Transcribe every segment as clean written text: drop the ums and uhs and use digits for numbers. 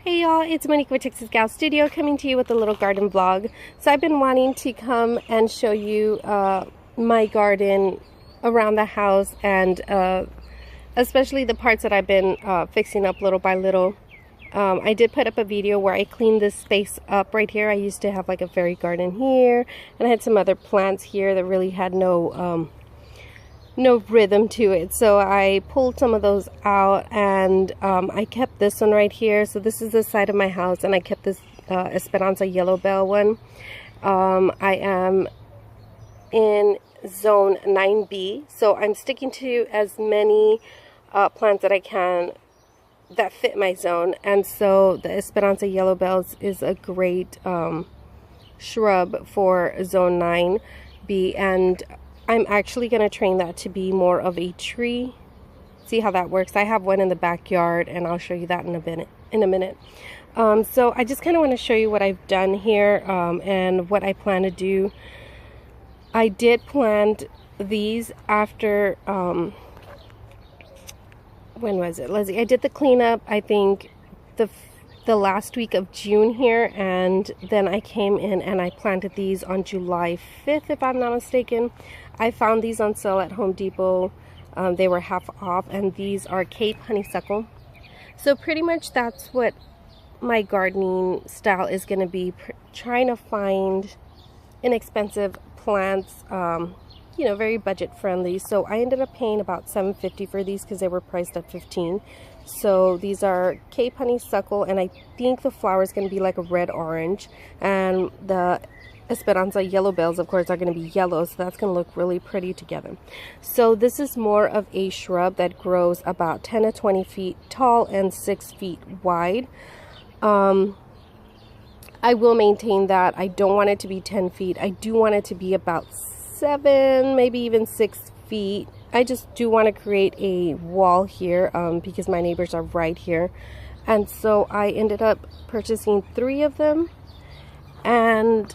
Hey y'all, it's Monique with Texas Gal Studio coming to you with a little garden vlog. So I've been wanting to come and show you my garden around the house, and especially the parts that I've been fixing up little by little. I did put up a video where I cleaned this space up right here. I used to have like a fairy garden here, and I had some other plants here that really had no rhythm to it, so I pulled some of those out, and I kept this one right here. So this is the side of my house, and I kept this Esperanza Yellow Bell one. I am in zone 9B, so I'm sticking to as many plants that I can that fit my zone, and so the Esperanza Yellow Bells is a great shrub for zone 9B, and I'm actually going to train that to be more of a tree. See how that works. I have one in the backyard, and I'll show you that in a minute. So I just kind of want to show you what I've done here and what I plan to do. I did plant these after, when was it, Lizzie? I did the cleanup, I think, the last week of June here, and then I came in and I planted these on July 5th, if I'm not mistaken. I found these on sale at Home Depot. They were half off, and these are Cape honeysuckle. So pretty much that's what my gardening style is going to be, trying to find inexpensive plants, you know, very budget friendly. So I ended up paying about $7.50 for these because they were priced at $15. So these are Cape honeysuckle, and I think the flower is going to be like a red orange, and the Esperanza Yellow Bells, of course, are going to be yellow, so that's going to look really pretty together. So this is more of a shrub that grows about 10 to 20 feet tall and 6 feet wide. I will maintain that. I don't want it to be 10 feet. I do want it to be about 7, maybe even 6 feet. I just do want to create a wall here because my neighbors are right here. And so I ended up purchasing 3 of them. And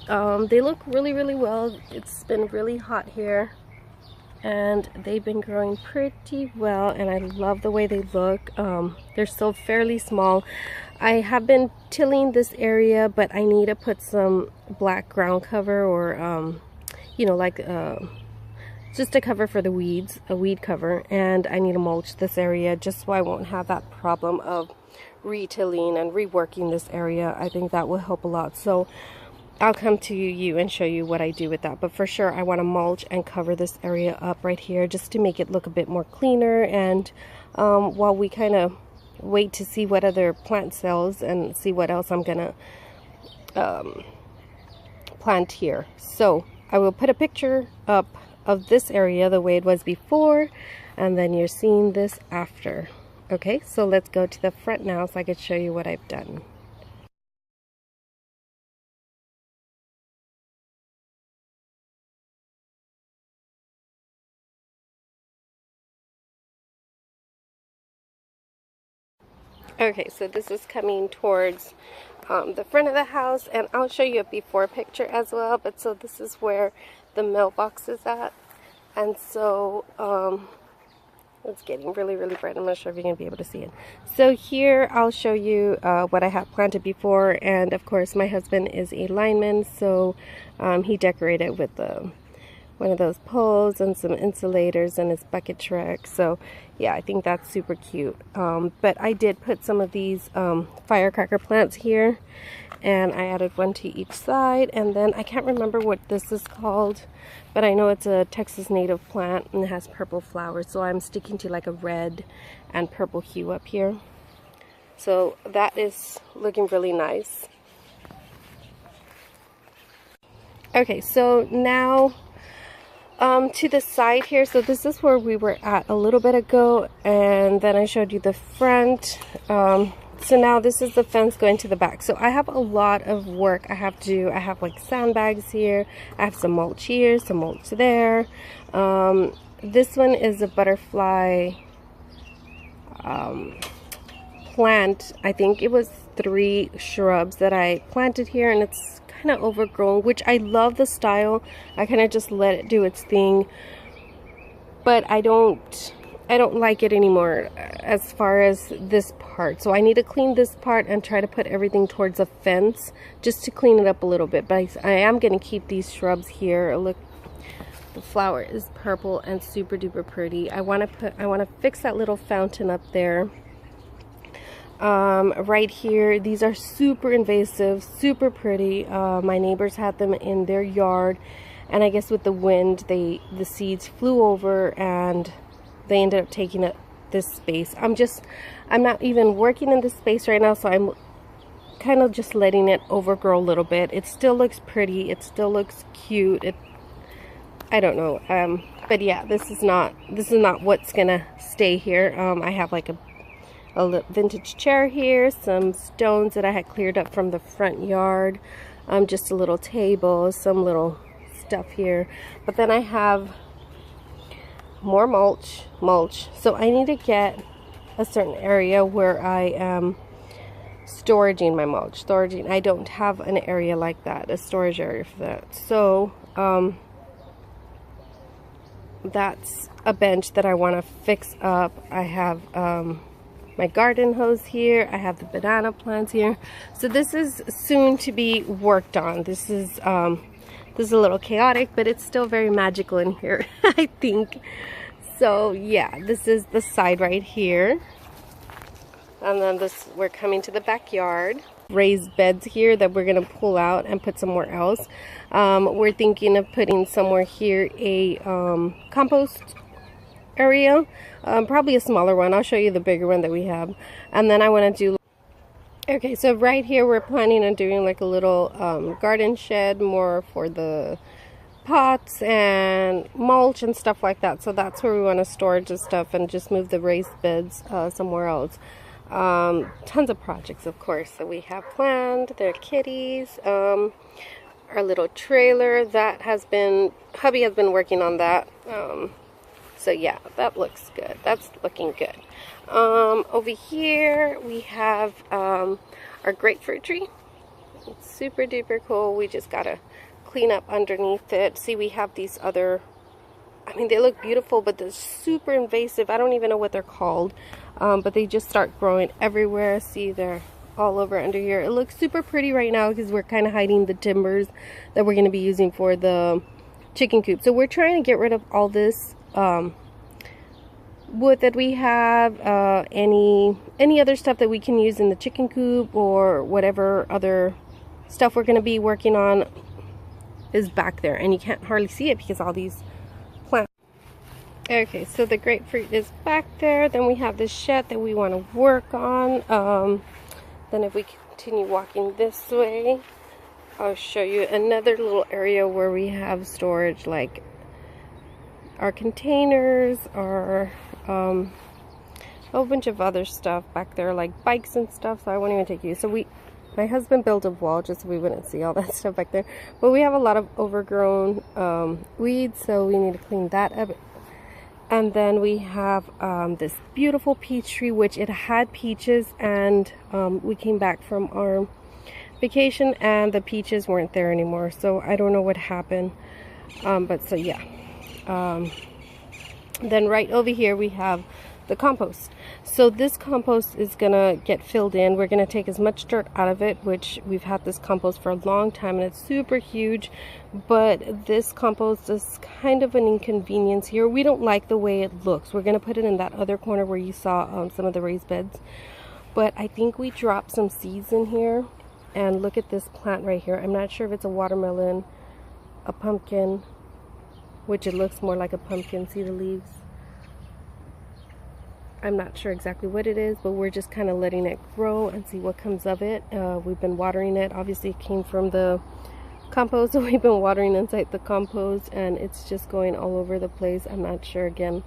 they look really, really well. It's been really hot here, and they've been growing pretty well, and I love the way they look. They're still fairly small. I have been tilling this area, but I need to put some black ground cover, or you know, like just a cover for the weeds, a weed cover, and I need to mulch this area just so I won't have that problem of retilling and reworking this area. I think that will help a lot. So I'll come to you and show you what I do with that, but for sure I want to mulch and cover this area up right here just to make it look a bit more cleaner, and while we kind of wait to see what other plant sells and see what else I'm gonna plant here. So I will put a picture up of this area the way it was before, and then you're seeing this after. Okay, so let's go to the front now so I can show you what I've done. Okay, so this is coming towards the front of the house, and I'll show you a before picture as well. But so this is where the mailbox is at, and so it's getting really, really bright. I'm not sure if you're gonna be able to see it. So here I'll show you what I have planted before, and of course my husband is a lineman, so he decorated with one of those poles and some insulators and his bucket truck. So yeah, I think that's super cute. But I did put some of these firecracker plants here, and I added one to each side, and then I can't remember what this is called, but I know it's a Texas native plant and it has purple flowers, so I'm sticking to like a red and purple hue up here. So that is looking really nice. Okay, so now to the side here. So this is where we were at a little bit ago, and then I showed you the front. So now this is the fence going to the back. So I have a lot of work I have to do. I have like sandbags here, I have some mulch here, some mulch there. This one is a butterfly plant. I think it was 3 shrubs that I planted here, and it's kind of overgrown, which I love the style. I kind of just let it do its thing, but I don't I don't like it anymore as far as this part. So I need to clean this part and try to put everything towards a fence just to clean it up a little bit. But I am going to keep these shrubs here. Look, the flower is purple and super duper pretty. I want to fix that little fountain up there. Right here, these are super invasive, super pretty. My neighbors had them in their yard, and I guess with the wind, the seeds flew over and they ended up taking up this space. I'm not even working in this space right now, so I'm kind of just letting it overgrow a little bit. It still looks pretty, it still looks cute. I don't know, but yeah, this is not what's gonna stay here. I have like a vintage chair here, some stones that I had cleared up from the front yard, just a little table, some little stuff here. But then I have more mulch. So I need to get a certain area where I am storing my mulch. I don't have an area like that, a storage area for that. So that's a bench that I want to fix up. I have my garden hose here. I have the banana plants here. So this is soon to be worked on. This is a little chaotic, but it's still very magical in here, I think. So yeah, this is the side right here. And then we're coming to the backyard. Raised beds here that we're gonna pull out and put somewhere else. We're thinking of putting somewhere here a compost area, probably a smaller one. I'll show you the bigger one that we have. And then I want to do, okay, so right here we're planning on doing like a little garden shed, more for the pots and mulch and stuff like that. So that's where we want to store the stuff and just move the raised beds somewhere else. Tons of projects, of course, that we have planned. They're kitties. Our little trailer that hubby has been working on that. So yeah, that looks good. That's looking good. Over here we have our grapefruit tree. It's super duper cool. We just gotta clean up underneath it. See, we have these other, I mean, they look beautiful, but they're super invasive. I don't even know what they're called, but they just start growing everywhere. See, they're all over under here. It looks super pretty right now because we're kind of hiding the timbers that we're going to be using for the chicken coop. So we're trying to get rid of all this wood that we have, any other stuff that we can use in the chicken coop, or whatever other stuff we're going to be working on is back there, and you can't hardly see it because all these plants. Okay, so the grapefruit is back there. Then we have this shed that we want to work on. Then if we continue walking this way, I'll show you another little area where we have storage, like our containers, our a whole bunch of other stuff back there, like bikes and stuff. So I won't even take you. So my husband built a wall just so we wouldn't see all that stuff back there. But we have a lot of overgrown weeds, so we need to clean that up. And then we have this beautiful peach tree, which it had peaches, and we came back from our vacation and the peaches weren't there anymore. So I don't know what happened. But so yeah. Then right over here we have the compost. So this compost is gonna get filled in. We're gonna take as much dirt out of it, which we've had this compost for a long time and it's super huge, but this compost is kind of an inconvenience here. We don't like the way it looks. We're gonna put it in that other corner where you saw some of the raised beds, but I think we dropped some seeds in here. And look at this plant right here. I'm not sure if it's a watermelon, a pumpkin, which it looks more like a pumpkin. See the leaves? I'm not sure exactly what it is, but we're just kind of letting it grow and see what comes of it. We've been watering it. Obviously it came from the compost, so we've been watering inside the compost, and it's just going all over the place. I'm not sure again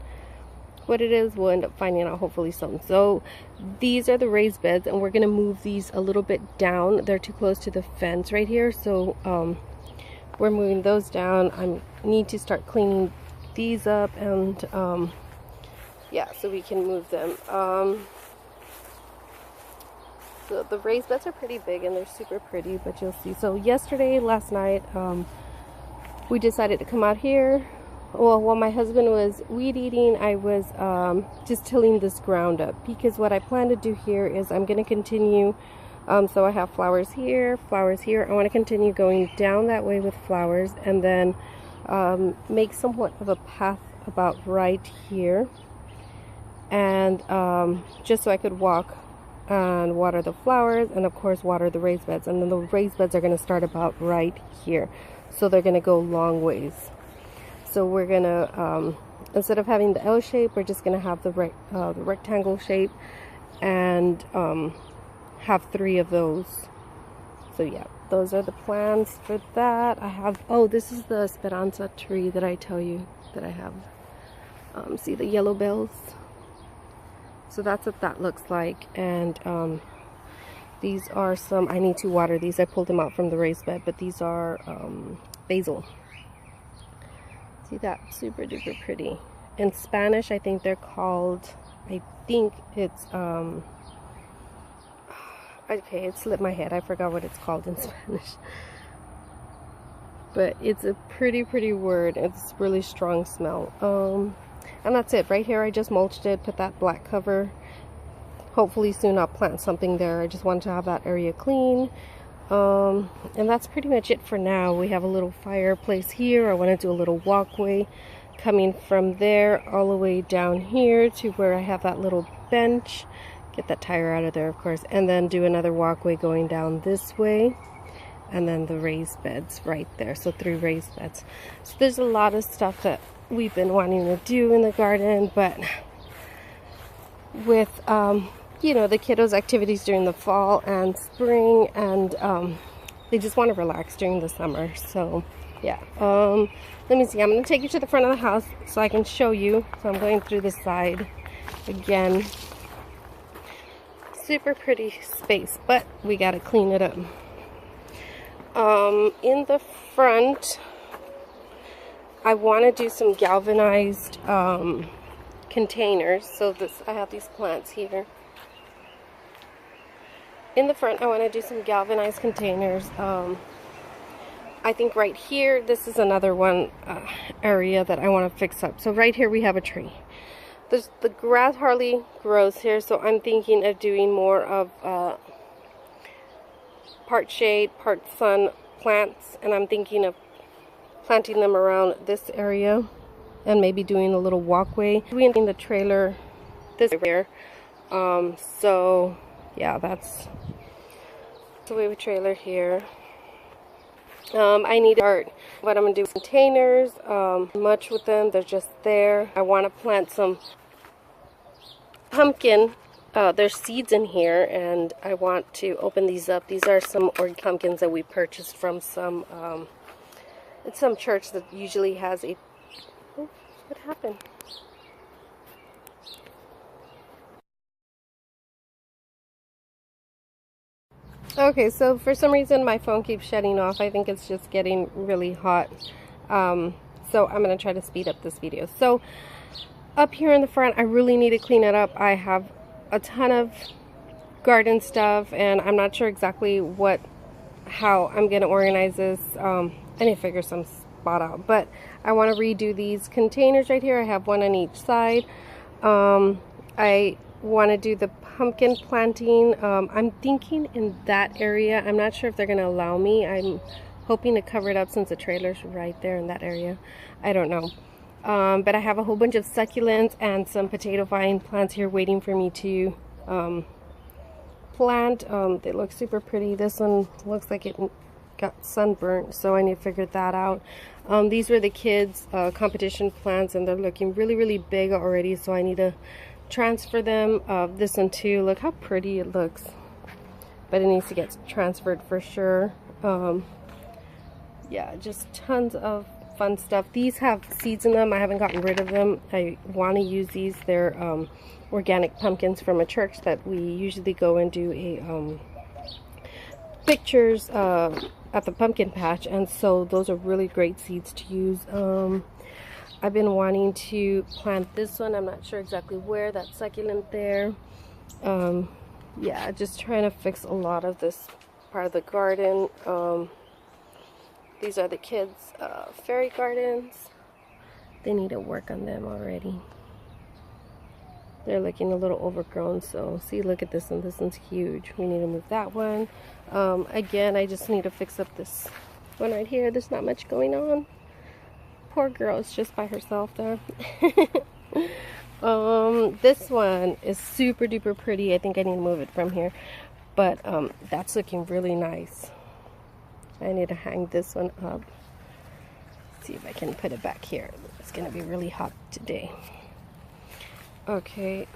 what it is. We'll end up finding out hopefully soon. So these are the raised beds, and we're going to move these a little bit down. They're too close to the fence right here, so we're moving those down. I need to start cleaning these up, and yeah, so we can move them. So the raised beds are pretty big and they're super pretty, but you'll see. So last night, we decided to come out here. well, while my husband was weed eating, I was just tilling this ground up, because what I plan to do here is I'm going to continue. So I have flowers here, flowers here. I want to continue going down that way with flowers, and then make somewhat of a path about right here, and just so I could walk and water the flowers, and of course water the raised beds. And then the raised beds are going to start about right here, so they're going to go long ways. So we're going to, instead of having the L shape, we're just going to have the rectangle shape, and have 3 of those. So yeah, those are the plans for that. I have, oh, this is the Esperanza tree that I tell you that I have. See the yellow bells? So that's what that looks like. And these are some, I need to water these. I pulled them out from the raised bed, but these are basil. See that? Super duper pretty. In Spanish, I think they're called, I think it's okay, it slipped my head. I forgot what it's called in Spanish. But it's a pretty word. It's really strong smell. And that's it. Right here I just mulched it, put that black cover. Hopefully soon I'll plant something there. I just want to have that area clean. And that's pretty much it for now. We have a little fireplace here. I want to do a little walkway coming from there all the way down here to where I have that little bench. Get that tire out of there, of course, and then do another walkway going down this way, and then the raised beds right there. So 3 raised beds. So there's a lot of stuff that we've been wanting to do in the garden, but with you know, the kiddos' activities during the fall and spring, and they just want to relax during the summer. So yeah, let me see, I'm going to take you to the front of the house so I can show you. So I'm going through this side again. Super pretty space, but we got to clean it up. In the front, I want to do some galvanized containers. So this, I have these plants here. In the front, I want to do some galvanized containers. I think right here, this is another one area that I want to fix up. So right here we have a tree. The grass hardly grows here, so I'm thinking of doing more of part shade, part sun plants, and I'm thinking of planting them around this area, and maybe doing a little walkway. Doing the trailer this here. So yeah, that's so we have a trailer here. I need to start what I'm gonna do with containers, much with them, they're just there. I want to plant some pumpkin. There's seeds in here, and I want to open these up. These are some organic pumpkins that we purchased from some it's some church that usually has a, oh, what happened? Okay, so for some reason my phone keeps shutting off. I think it's just getting really hot. So I'm going to try to speed up this video. So up here in the front, I really need to clean it up. I have a ton of garden stuff, and I'm not sure exactly how I'm going to organize this. I need to figure some spot out, but I want to redo these containers right here. I have one on each side. I want to do the pumpkin planting. I'm thinking in that area. I'm not sure if they're going to allow me. I'm hoping to cover it up since the trailer's right there in that area. I don't know. But I have a whole bunch of succulents and some potato vine plants here waiting for me to plant. They look super pretty. This one looks like it got sunburnt, so I need to figure that out. These were the kids' competition plants, and they're looking really big already, so I need to transfer them. This one too, look how pretty it looks, but it needs to get transferred for sure. Yeah, just tons of fun stuff. These have seeds in them. I haven't gotten rid of them. I want to use these. They're organic pumpkins from a church that we usually go and do a pictures at the pumpkin patch, and so those are really great seeds to use. I've been wanting to plant this one. I'm not sure exactly where, that succulent there. Yeah, just trying to fix a lot of this part of the garden. These are the kids' fairy gardens. they need to work on them already. They're looking a little overgrown. So see, look at this one. This one's huge. We need to move that one. Again, I just need to fix up this one right here. There's not much going on. Poor girl is just by herself there. This one is super duper pretty. I think I need to move it from here, but that's looking really nice. I need to hang this one up. See if I can put it back here. It's gonna be really hot today. Okay,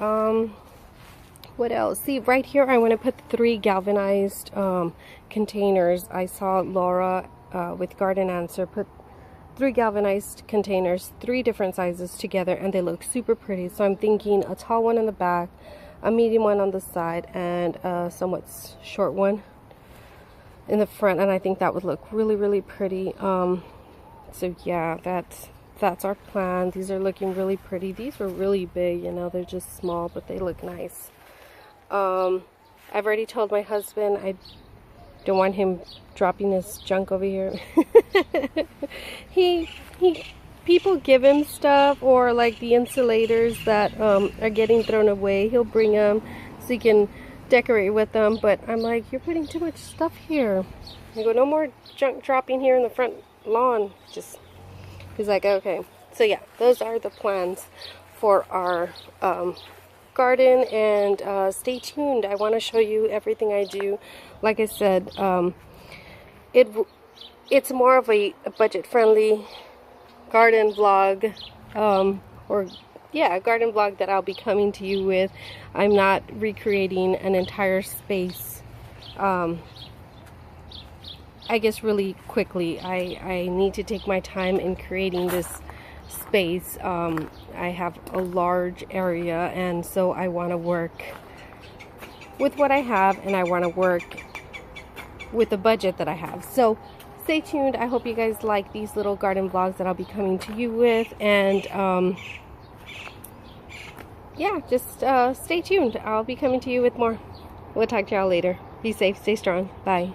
what else? See, right here I want to put 3 galvanized containers. I saw Laura with Garden Answer put 3 galvanized containers, 3 different sizes together, and they look super pretty. So I'm thinking a tall one in the back, a medium one on the side, and a somewhat short one in the front, and I think that would look really, really pretty. So yeah, that's our plan. These are looking really pretty. These were really big, you know, they're just small, but they look nice. I've already told my husband I don't want him dropping his junk over here. People give him stuff, or like the insulators that are getting thrown away. He'll bring them so he can decorate with them. But I'm like, you're putting too much stuff here. I go, no more junk dropping here in the front lawn. He's like, okay. So yeah, those are the plans for our garden, and stay tuned. I want to show you everything I do. Like I said, it's more of a budget-friendly garden vlog, or yeah, a garden vlog that I'll be coming to you with. I'm not recreating an entire space. I guess really quickly. I need to take my time in creating this space. I have a large area, and so I want to work with what I have, and I want to work with the budget that I have. So stay tuned. I hope you guys like these little garden vlogs that I'll be coming to you with, and yeah, just stay tuned. I'll be coming to you with more. We'll talk to y'all later. Be safe, stay strong. Bye.